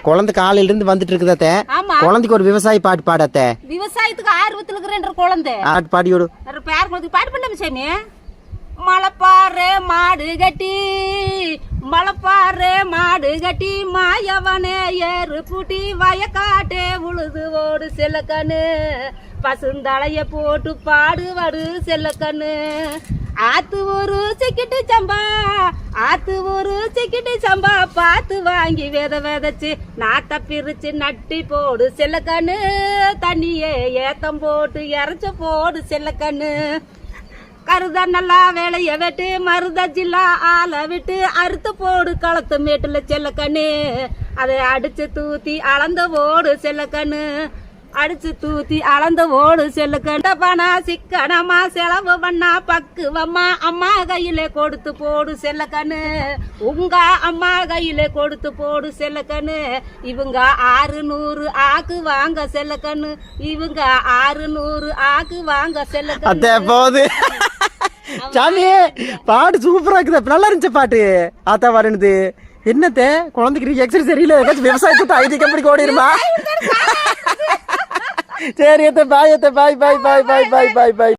குழந்தை காலையில இருந்து வந்துட்டு இருக்குதே. குழந்தைக்கு ஒரு விவசாய பாட்டு பாடத்த. விவசாயத்துக்கு ஆர்வத்துல இருக்கிற குழந்தை பாடியோடு பேர் குழந்தைக்கு பாட்டு பண்ணல சாமி. மலைப்பாரு மாடு கட்டி மலைப்பாரு மாடு கட்டி மாயவனே ஏறு பூட்டி வயக்காட்டே உழுது ஓடு செல்லக்கண்ணு பசுந்தளைய போட்டு பாடுவாடு செல்லக்கண்ணு. ஆத்து ஒரு சிக்கிட்டு சம்பா ஆத்து ஒரு சிக்கிட்டு சம்பா பார்த்து வாங்கி விதைச்சு நாட்டை பிரிச்சு நட்டி போடு செல்லக்கண்ணு. தண்ணியே ஏத்தம் போட்டு இறைச்ச போடு செல்லக்கண்ணு. கருத நல்லா வேலைய வெட்டு மருத ஜில்லா ஆளை விட்டு அறுத்து போடு களத்து மேட்டுல செல்லக்கண்ணு. அதை அடிச்சு தூத்தி அளந்த ஓடு செல்லக்கண்ணு. அடிச்சு தூத்தி அளந்த ஓடு செல்லக்கண்ணு. பணா சிக்கனமா செலவு பண்ணா பக்குவம்மா அம்மா கையில கொடுத்து போடு செல்லக்கண்ணு. உங்க அம்மா கையில கொடுத்து போடு செல்லக்கண்ணு. இவங்க 600 ஆக்கு வாங்க செல்லக்கண்ணு. இவங்க 600 ஆக்கு வாங்க செல்லக்கண்ணு. போது சாமி பாட்டு சூப்பரா இருக்குது. நல்லா இருந்துச்சு பாட்டு. ஆத்தா வரணுது என்னத்த குழந்தைக்கு எக்ஸசைஸ் சரியில்லை. ஏதாச்சும் விவசாயத்தை ஐடி கம்பெனிக்கு ஓடிடுமா? சரி பாய் பாய் பாய் பாய் பாய் பாய் பாய் பாய்.